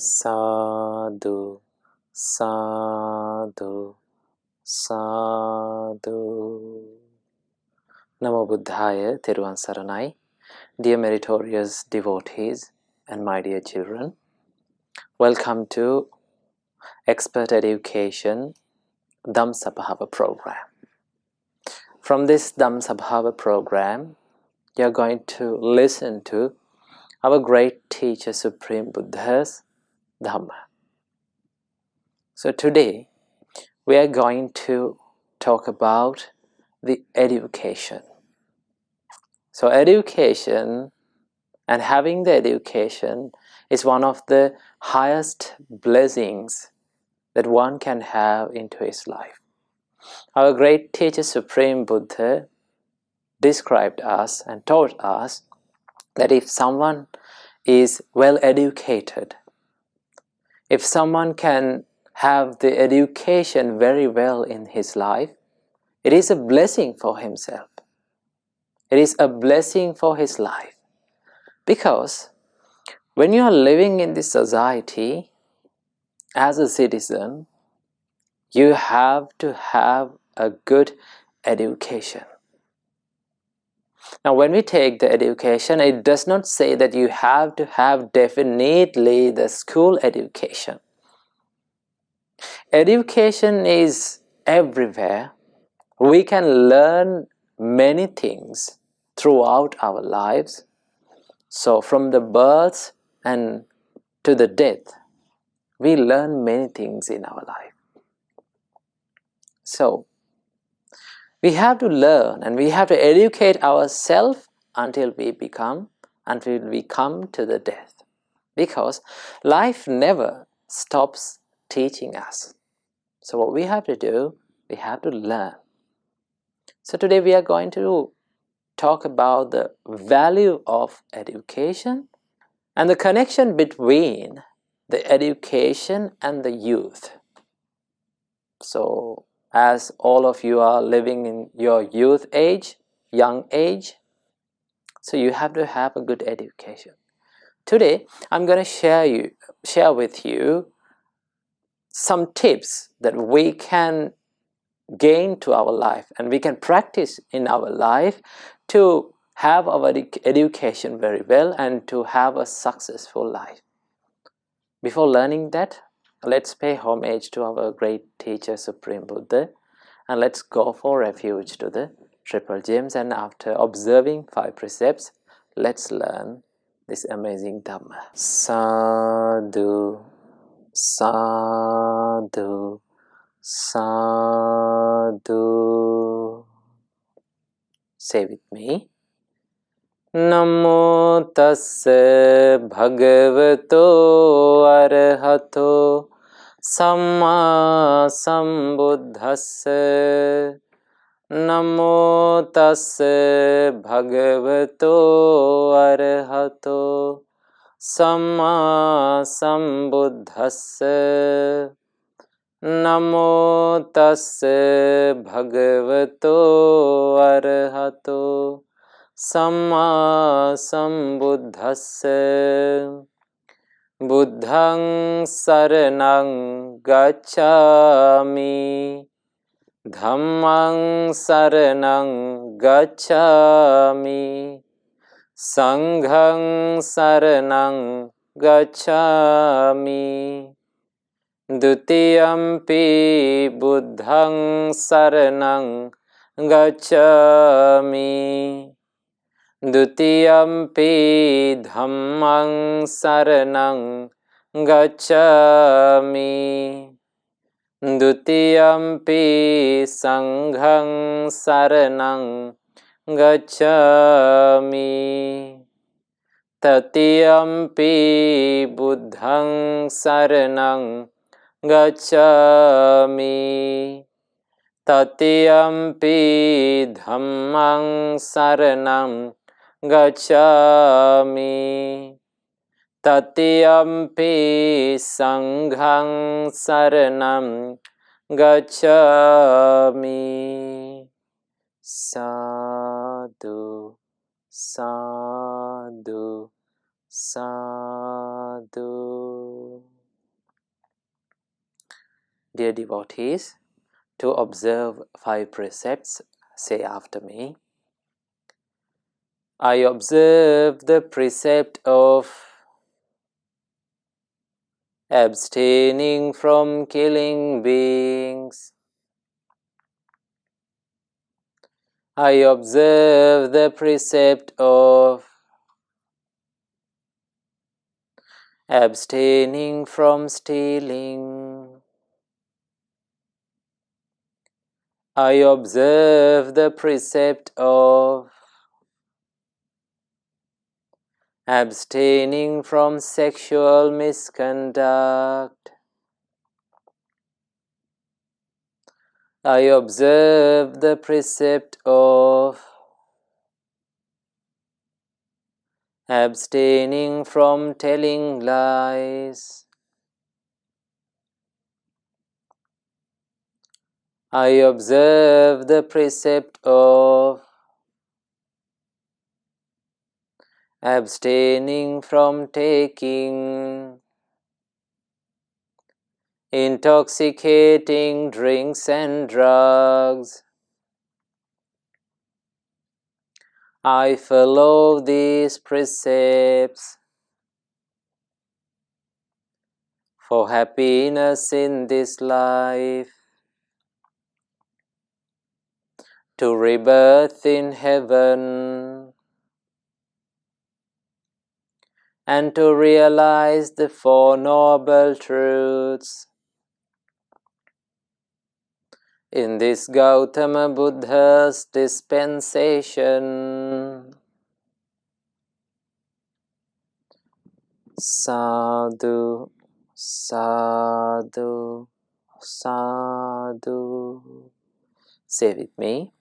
sadhu, sadhu, sadhu. Namo Buddhaya, Thiruvan Saranai. Dear meritorious devotees and my dear children, welcome to Expert Education Dhammsabhava program. From this Dhammsabhava program, you are going to listen to our great teacher Supreme Buddha's Dhamma. So today we are going to talk about the education. So education and having the education is one of the highest blessings that one can have into his life. Our great teacher Supreme Buddha described us and taught us that if someone is well educated, if someone can have the education very well in his life, it is a blessing for himself. It is a blessing for his life. Because when you are living in this society as a citizen, you have to have a good education. Now, when we take the education, it does not say that you have to have definitely the school education. Education is everywhere. We can learn many things throughout our lives. So from the birth and to the death, we learn many things in our life. So we have to learn and we have to educate ourselves until we come to the death. Because life never stops teaching us. So what we have to do, we have to learn. So today we are going to talk about the value of education and the connection between the education and the youth. So as all of you are living in your youth age, young age, so you have to have a good education. Today I'm going to share with you some tips that we can gain to our life and we can practice in our life to have our education very well and to have a successful life. Before learning that, let's pay homage to our great teacher Supreme Buddha and let's go for refuge to the Triple Gems, and after observing 5 precepts, let's learn this amazing Dhamma. Sadhu, sadhu, sadhu. Say with me. Namo tassa bhagavato arahato samma sambuddhassa. Namo tassa bhagavato arahato samma sambuddhassa. Namo tassa bhagavato arahato samma sambuddhassa. Buddhaṃ saranang gacchāmi, Dhammaṃ saranang gacchāmi, Saṅghaṃ saranang gacchāmi. Dutiyampi buddhaṃ saranang gacchāmi, Dutiyampi dhammaṃ saranang gacchāmi, Dutiyampi saṅghaṃ saranang gacchāmi. Tatiyampi buddhaṃ saranang gacchāmi, Tatiyampi dhammaṃ saranang gacchāmi, Tatiyampi saṅghaṃ saranang gacchāmi. Sadhu, sadhu, sadhu. dear devotees, to observe 5 precepts. Say after me. I observe the precept of abstaining from killing beings. I observe the precept of abstaining from stealing. I observe the precept of abstaining from sexual misconduct. I observe the precept of abstaining from telling lies. I observe the precept of abstaining from taking intoxicating drinks and drugs. I follow these precepts for happiness in this life, to rebirth in heaven, and to realize the 4 noble truths. In this Gautama Buddha's dispensation. Sadhu, sadhu, sadhu. Say with me.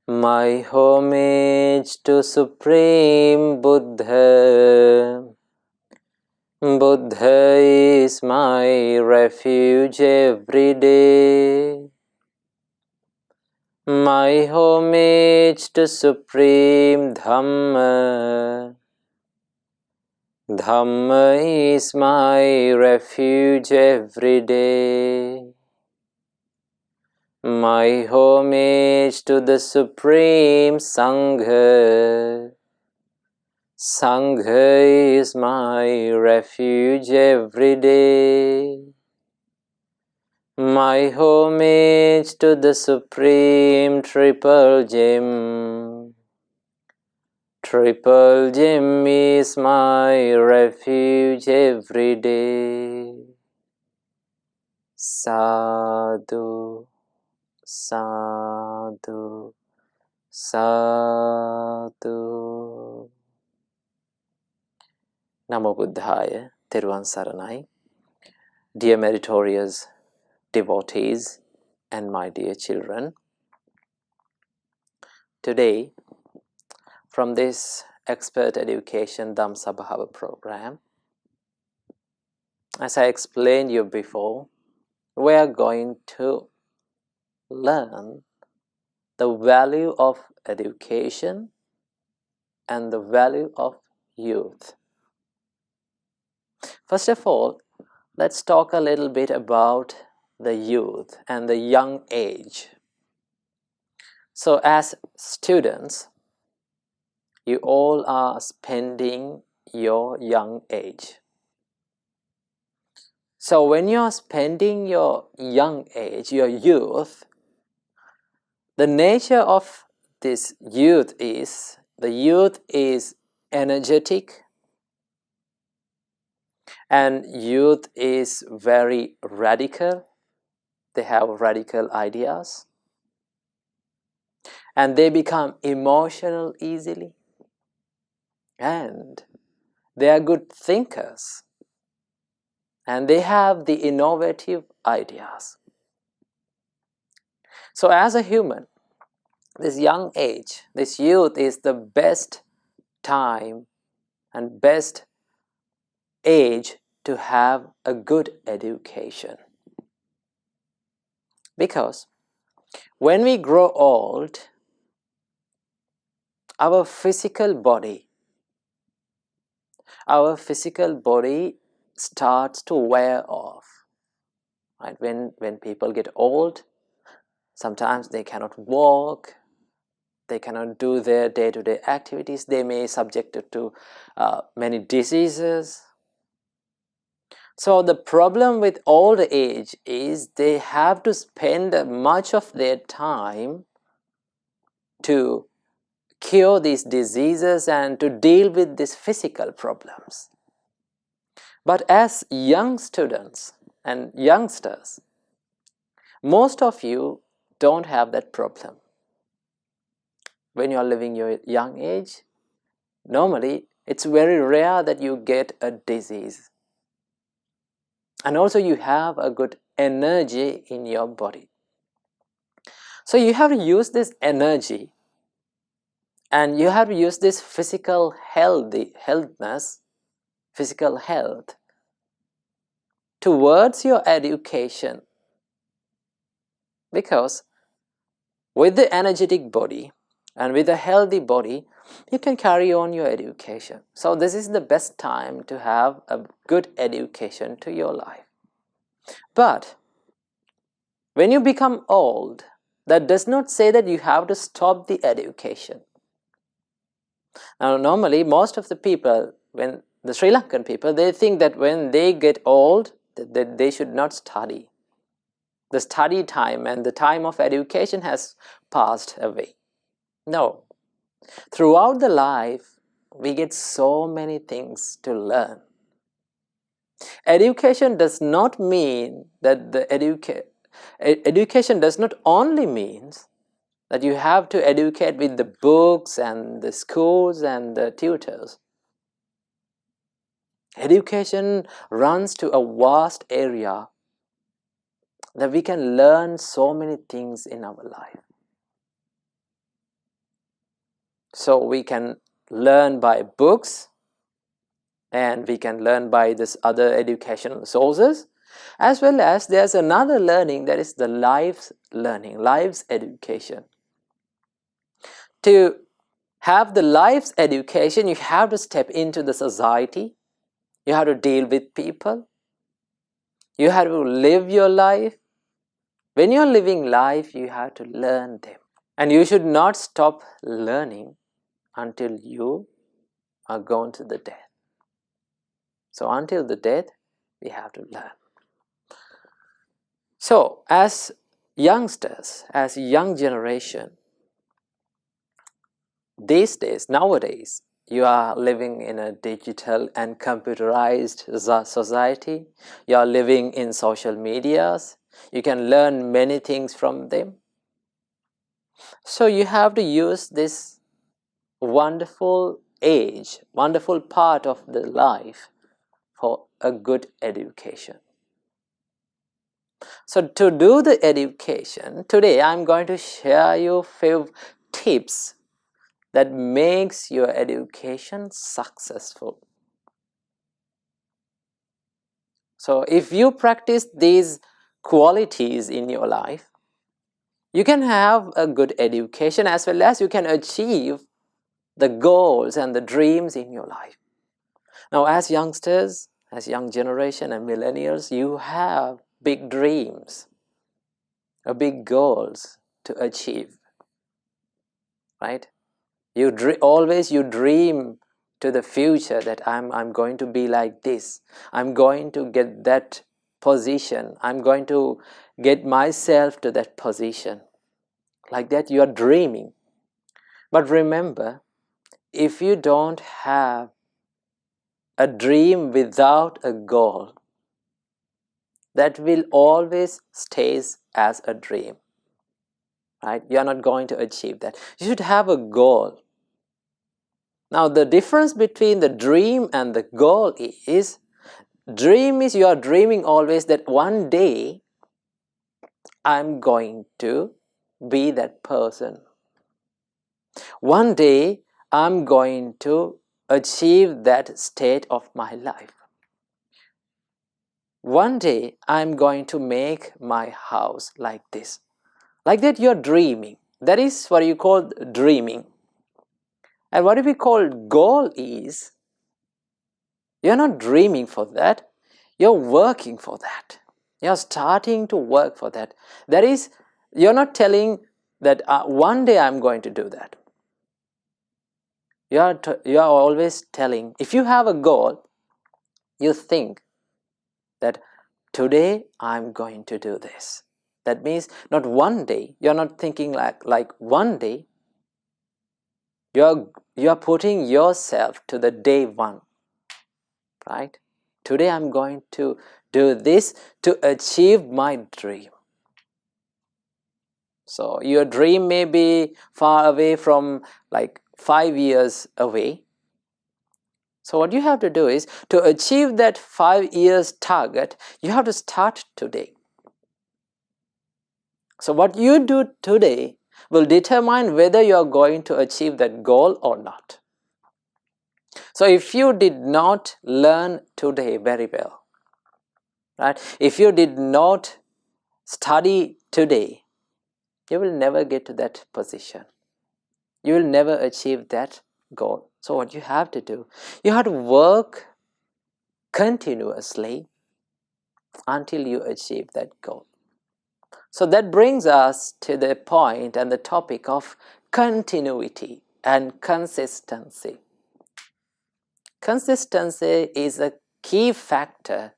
My homage to Supreme Buddha. Buddha is my refuge every day. My homage to Supreme Dhamma. Dhamma is my refuge every day. My homage to the Supreme Sangha. Sangha is my refuge every day. My homage to the Supreme Triple Gem. Triple Gem is my refuge every day. Sadhu, sadhu, sadhu. Namo Buddhaya, Theruvan Saranai. Dear meritorious devotees and my dear children, today from this Expert Education Dhammsabhava program, as I explained you before, we are going to learn the value of education and the value of youth. First of all, let's talk a little bit about the youth and the young age. So as students, you all are spending your young age. So when you are spending your young age, your youth, the nature of this youth is, the youth is energetic, and youth is very radical. They have radical ideas, and they become emotional easily, and they are good thinkers, and they have the innovative ideas. So as a human, this young age, this youth is the best time and best age to have a good education. Because when we grow old, our physical body starts to wear off. right? When people get old, sometimes they cannot walk, they cannot do their day-to-day activities, they may be subjected to many diseases. So the problem with old age is they have to spend much of their time to cure these diseases and to deal with these physical problems. But as young students and youngsters, most of you don't have that problem. When you are living your young age, normally it's very rare that you get a disease. And also you have a good energy in your body. So you have to use this energy, and you have to use this physical healthness, physical health, towards your education. Because with the energetic body and with a healthy body, you can carry on your education. So this is the best time to have a good education to your life. But when you become old, that does not say that you have to stop the education. Now, normally, most of the people, when the Sri Lankan people, they think that when they get old, that they should not study. The study time and the time of education has passed away. No. Throughout the life, we get so many things to learn. Education does not mean that education does not only means that you have to educate with the books and the schools and the tutors. Education runs to a vast area that we can learn so many things in our life. So we can learn by books, and we can learn by this other educational sources, as well as there's another learning, that is the life's learning, life's education. To have the life's education, you have to step into the society, you have to deal with people, you have to live your life. When you're living life, you have to learn them. And you should not stop learning until you are gone to the death. So until the death, we have to learn. So as youngsters, as young generation, these days, nowadays, you are living in a digital and computerized society. You are living in social medias. You can learn many things from them. So you have to use this wonderful age, wonderful part of the life for a good education. So to do the education, today I'm going to share you a few tips that makes your education successful. So if you practice these qualities in your life, you can have a good education as well as you can achieve the goals and the dreams in your life. Now, as youngsters, as young generation and millennials, you have big dreams, big goals to achieve, right? You always dream to the future that I'm going to be like this, I'm going to get that position, I'm going to get myself to that position. Like that you are dreaming. But remember, if you don't have a dream without a goal, that will always stays as a dream, right? You are not going to achieve that. You should have a goal. Now the difference between the dream and the goal is, dream is you are dreaming always that one day I'm going to be that person. One day I'm going to achieve that state of my life. One day I'm going to make my house like this. Like that you're dreaming. That is what you call dreaming. And what we call goal is, you're not dreaming for that, you're working for that. You're starting to work for that. That is, you're not telling that one day I'm going to do that. You are always telling, if you have a goal, you think that today I'm going to do this. That means not one day. You're not thinking like one day. You're putting yourself to the day one, right? Today I'm going to do this to achieve my dream. So your dream may be far away from like 5 years away. So what you have to do is, to achieve that 5 years target, you have to start today. So what you do today will determine whether you are going to achieve that goal or not. So if you did not learn today very well, right? If you did not study today, you will never get to that position. You will never achieve that goal. So what you have to do, you have to work continuously until you achieve that goal. So that brings us to the point and the topic of continuity and consistency. Consistency is a key factor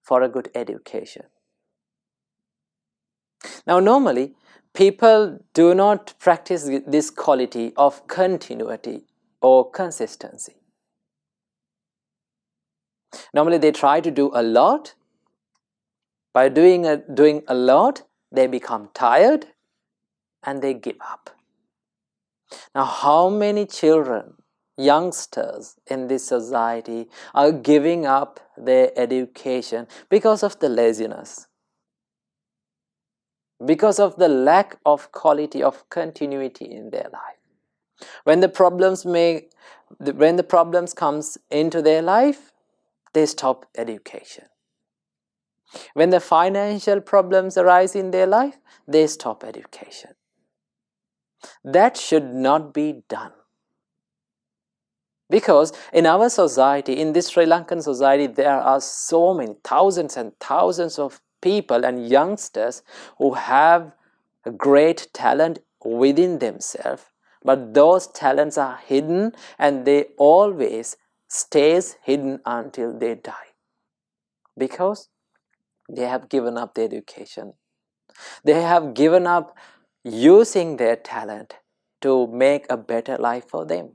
for a good education. Now, normally, people do not practice this quality of continuity or consistency. Normally, they try to do a lot. By doing a lot, they become tired and they give up. Now, how many children, youngsters in this society are giving up their education because of the laziness, because of the lack of quality of continuity in their life? When the problems comes into their life, they stop education. When the financial problems arise in their life, they stop education. That should not be done. Because in our society, in this Sri Lankan society, there are so many, thousands and thousands of people and youngsters who have a great talent within themselves, but those talents are hidden and they always stays hidden until they die. Because they have given up their education. They have given up using their talent to make a better life for them.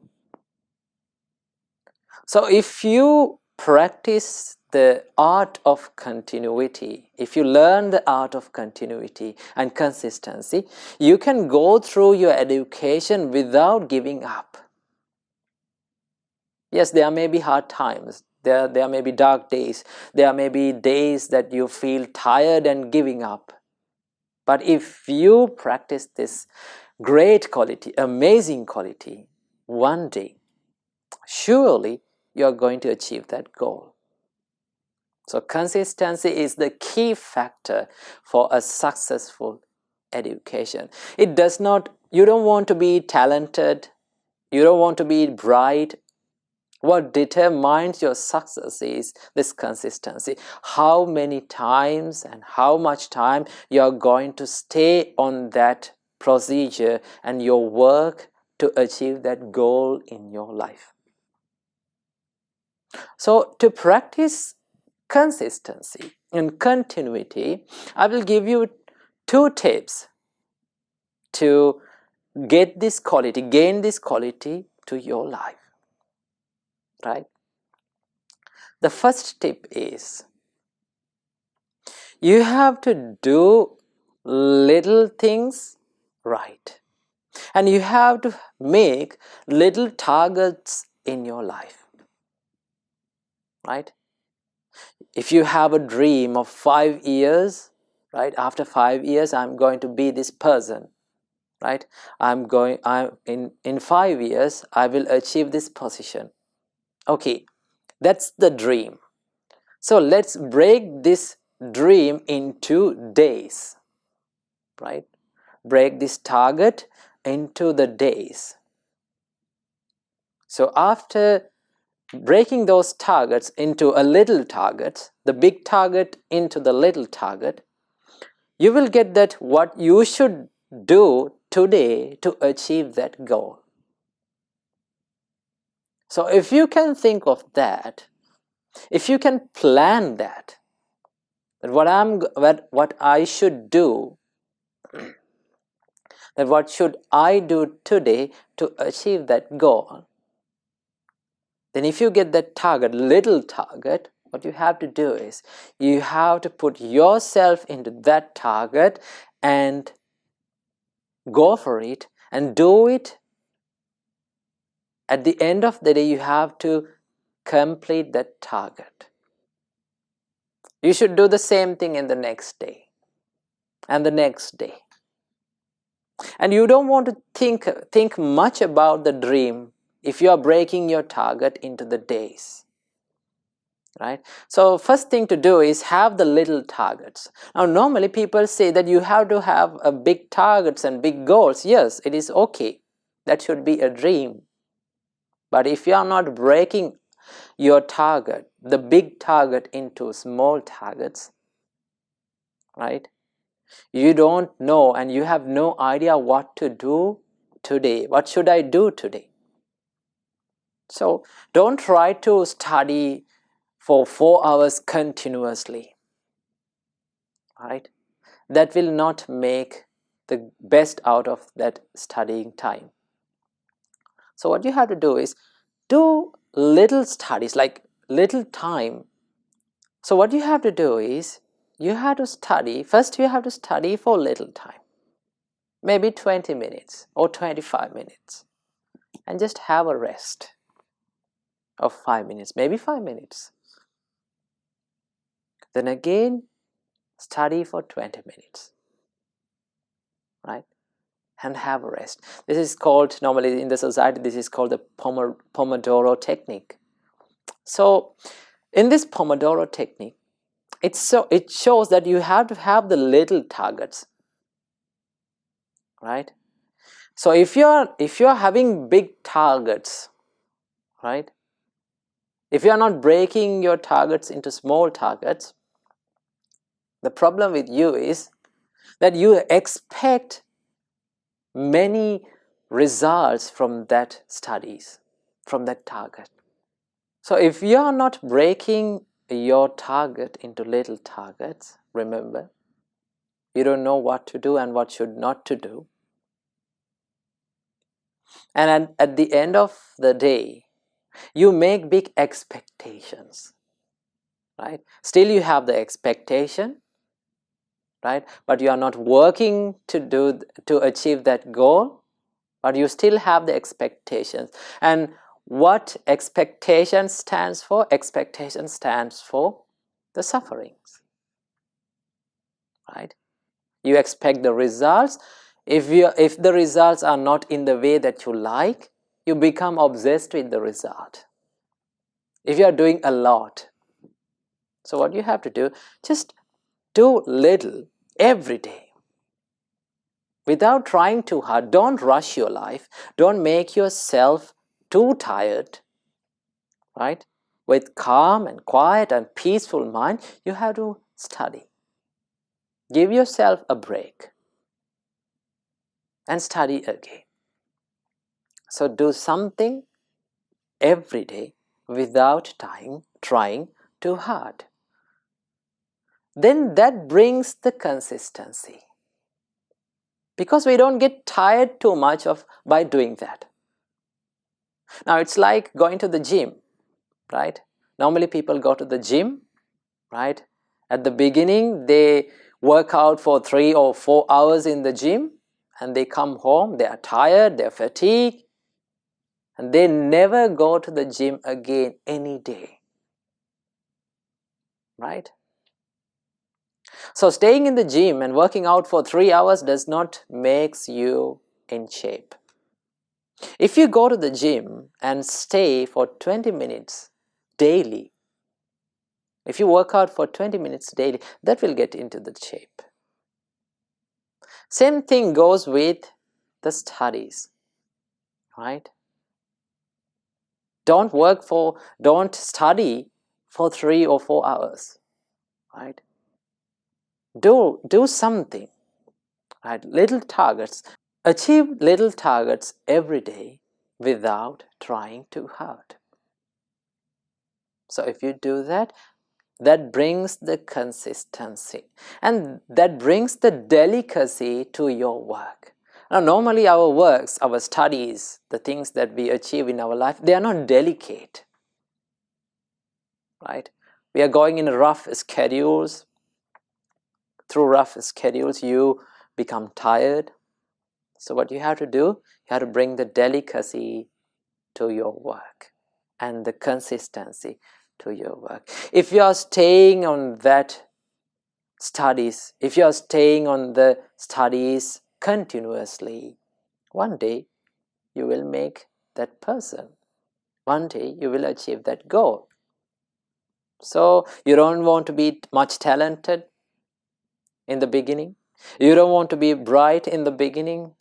So if you practice the art of continuity, if you learn the art of continuity and consistency, you can go through your education without giving up. Yes, there may be hard times, there may be dark days, there may be days that you feel tired and giving up. But if you practice this great quality, amazing quality, one day, surely you are going to achieve that goal. So consistency is the key factor for a successful education. It does not, you don't want to be talented, you don't want to be bright. What determines your success is this consistency. How many times and how much time you are going to stay on that procedure and your work to achieve that goal in your life. So to practice consistency and continuity, I will give you 2 tips to get this quality, gain this quality to your life. Right? The first tip is, you have to do little things right. And you have to make little targets in your life. Right? If you have a dream of 5 years, right? After 5 years, I'm going to be this person. Right? In 5 years, I will achieve this position. Okay, that's the dream. So let's break this dream into days, right? Break this target into the days. So after breaking those targets into a little target, the big target into the little target, you will get that what you should do today to achieve that goal. So if you can think of that, if you can plan that what I should do, that what should I do today to achieve that goal, then if you get that target, little target, what you have to do is you have to put yourself into that target and go for it and do it. At the end of the day, you have to complete that target. You should do the same thing in the next day and the next day. And you don't want to think much about the dream if you are breaking your target into the days. Right? So first thing to do is have the little targets. Now normally people say that you have to have a big targets and big goals. Yes, it is okay. That should be a dream. But if you are not breaking your target, the big target, into small targets, right? You don't know and you have no idea what to do today. What should I do today? So don't try to study for 4 hours continuously, right? That will not make the best out of that studying time. So what you have to do is do little studies, like little time. So what you have to do is you have to study, first you have to study for little time, maybe 20 minutes or 25 minutes, and just have a rest of 5 minutes, maybe 5 minutes. Then again study for 20 minutes, right? And have a rest. This is called, normally in the society, this is called the Pomodoro technique. So in this Pomodoro technique, it shows that you have to have the little targets, right? So if you're having big targets, right? If you are not breaking your targets into small targets, the problem with you is that you expect many results from that studies, from that target. So if you are not breaking your target into little targets, remember, you don't know what to do and what should not to do. And at the end of the day, you make big expectations, right? Still you have the expectation, right? But you are not working to achieve that goal, but you still have the expectations. And what expectation stands for? Expectation stands for the sufferings, right? You expect the results. If the results are not in the way that you like, you become obsessed with the result. If you are doing a lot, so what you have to do, just do little every day without trying too hard. Don't rush your life. Don't make yourself too tired, right? With calm and quiet and peaceful mind, you have to study. Give yourself a break and study again. So do something every day without trying too hard. Then that brings the consistency, because we don't get tired too much by doing that. Now it's like going to the gym, right? Normally people go to the gym, right? At the beginning they work out for 3 or 4 hours in the gym, and they come home, they are tired, they are fatigued, and they never go to the gym again any day, right? So staying in the gym and working out for 3 hours does not make you in shape. If you go to the gym and stay for 20 minutes daily, if you work out for 20 minutes daily, that will get into the shape. Same thing goes with the studies, right? Don't study for 3 or 4 hours, right? Do something, right? Little targets. Achieve little targets every day without trying too hard. So if you do that, that brings the consistency and that brings the delicacy to your work. Now, normally our works, our studies, the things that we achieve in our life, they are not delicate, right? We are going in rough schedules. Through rough schedules, you become tired. So what you have to do, you have to bring the delicacy to your work and the consistency to your work. If you are staying on that studies, if you are staying on the studies continuously, one day you will make that person. One day you will achieve that goal. So you don't want to be much talented in the beginning. You don't want to be bright in the beginning.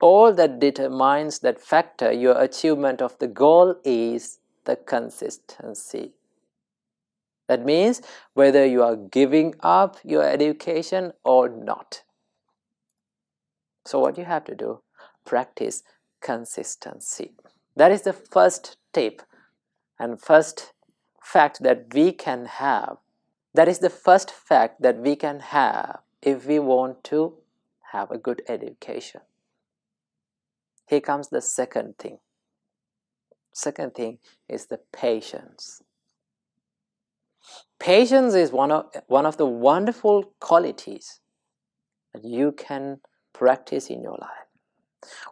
All that determines, that factor, your achievement of the goal is the consistency. That means whether you are giving up your education or not. So what you have to do, practice consistency. That is the first tip and first fact that we can have. That is the first fact that we can have if we want to have a good education. Here comes the second thing. Second thing is the patience. Patience is one of the wonderful qualities that you can practice in your life.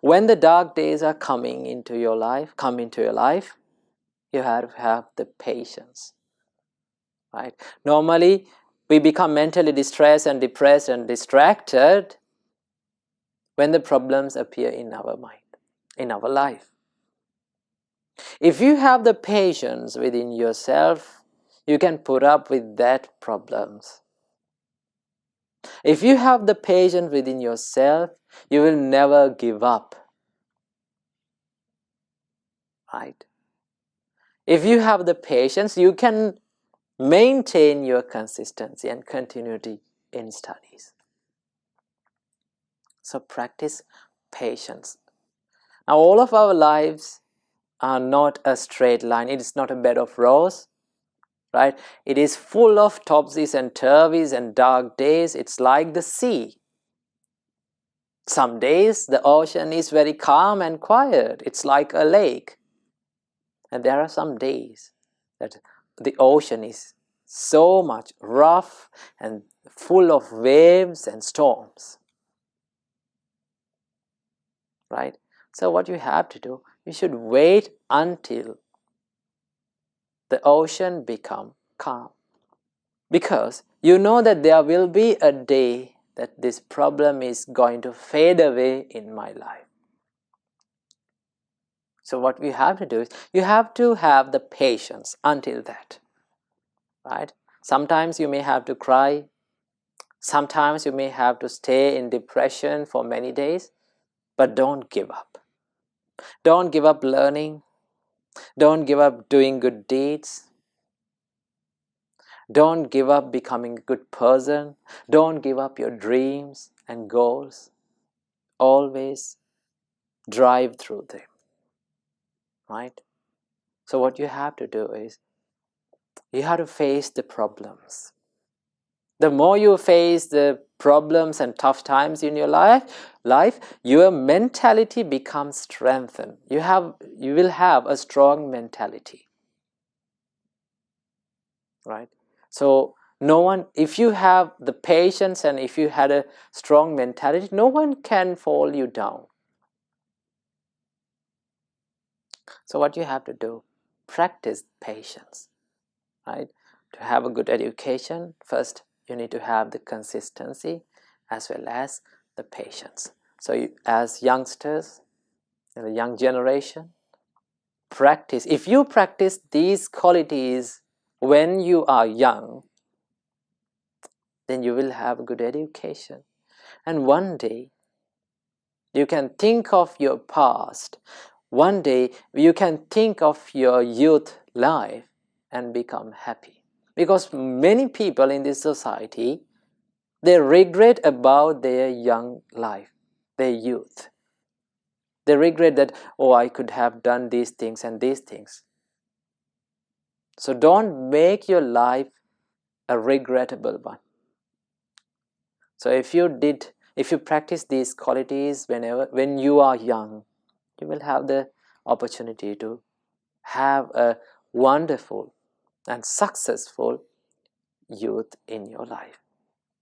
When the dark days are coming into your life, you have to have the patience, right? Normally, we become mentally distressed and depressed and distracted when the problems appear in our mind, in our life. If you have the patience within yourself, you can put up with that problems. If you have the patience within yourself, you will never give up, right? If you have the patience, you can maintain your consistency and continuity in studies. So practice patience. Now, all of our lives are not a straight line. It is not a bed of roses, right? It is full of topsies and turvies and dark days. It's like the sea. Some days the ocean is very calm and quiet. It's like a lake. And there are some days that the ocean is so much rough and full of waves and storms, right? So what you have to do, you should wait until the ocean become calm, because you know that there will be a day that this problem is going to fade away in my life. So what we have to do is, you have to have the patience until that, right? Sometimes you may have to cry. Sometimes you may have to stay in depression for many days, but don't give up. Don't give up learning. Don't give up doing good deeds. Don't give up becoming a good person. Don't give up your dreams and goals. Always drive through them, right? So what you have to do is, you have to face the problems. The more you face the problems and tough times in your life, your mentality becomes strengthened. You will have a strong mentality, right? So no one, if you have the patience and if you had a strong mentality, no one can fall you down. So what you have to do, practice patience, right? To have a good education, first you need to have the consistency as well as the patience. So as youngsters, the young generation, practice. If you practice these qualities when you are young, then you will have a good education. And one day, you can think of your past one day you can think of your youth life and become happy. Because many people in this society, they regret about their young life, their youth. They regret that, oh, I could have done these things and these things. So don't make your life a regrettable one. So if you practice these qualities when you are young, you will have the opportunity to have a wonderful and successful youth in your life.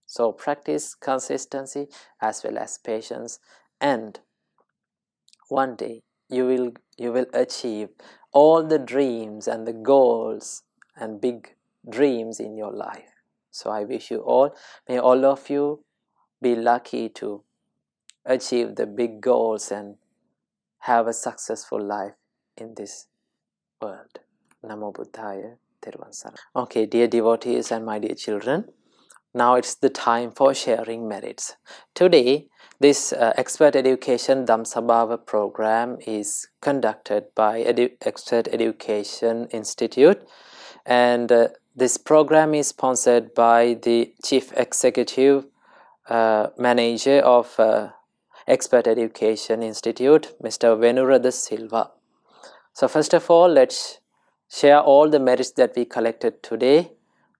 So practice consistency as well as patience, and one day you will achieve all the dreams and the goals and big dreams in your life. So I wish you all, may all of you be lucky to achieve the big goals and have a successful life in this world. Namo Buddhaya. Thiruvon Saranai. Okay, dear devotees and my dear children, now it's the time for sharing merits. Today, this Expert Education Dhammsabhava program is conducted by Expert Education Institute, and this program is sponsored by the Chief Executive Manager of Expert Education Institute, Mr. Venurada Silva. So first of all, let's share all the merits that we collected today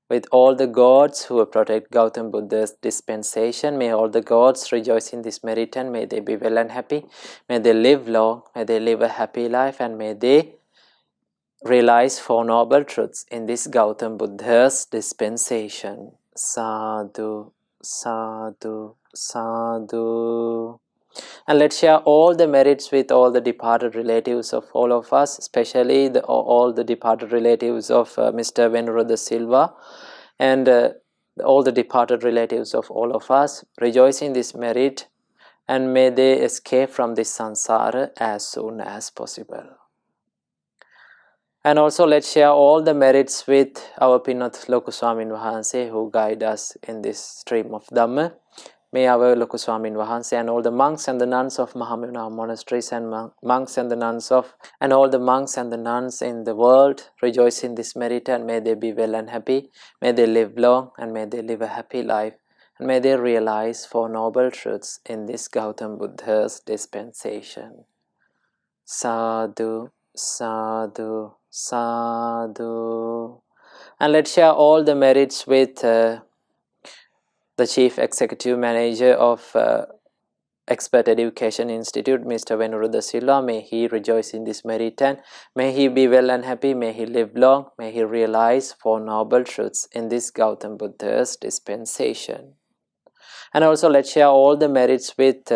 with all the gods who protect Gautam Buddha's dispensation. May all the gods rejoice in this merit, and may they be well and happy. May they live long, may they live a happy life, and may they realize Four Noble Truths in this Gautam Buddha's dispensation. Sadhu, sadhu, sadhu. And let's share all the merits with all the departed relatives of all of us, especially all the departed relatives of Mr. Venurada Silva, and all the departed relatives of all of us. Rejoice in this merit, and may they escape from this samsara as soon as possible. And also let's share all the merits with our Pinnath Loku Swamin Wahanse, who guide us in this stream of Dhamma. May our Loku Swamin Wahanse and all the monks and the nuns of Mahamuna monasteries and monks and the nuns of and all the monks and the nuns in the world rejoice in this merit, and may they be well and happy. May they live long, and may they live a happy life, and may they realize Four Noble Truths in this Gautam Buddha's dispensation. Sadhu, sadhu, sadhu. And let's share all the merits with the Chief Executive Manager of Expert Education Institute, Mr. Venurada Silva. May he rejoice in this merit, and may he be well and happy. May he live long. May he realize Four Noble Truths in this Gautam Buddha's dispensation. And also let's share all the merits with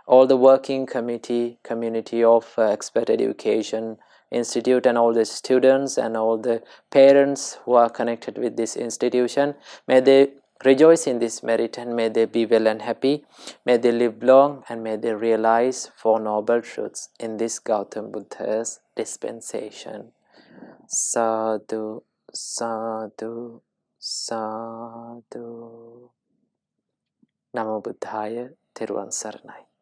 all the working community of Expert Education Institute, and all the students and all the parents who are connected with this institution. May they rejoice in this merit, and may they be well and happy. May they live long, and may they realize Four Noble Truths in this Gautam Buddha's dispensation. Sadhu, sadhu, sadhu. Namo Buddhaya. Thiruvon Saranai.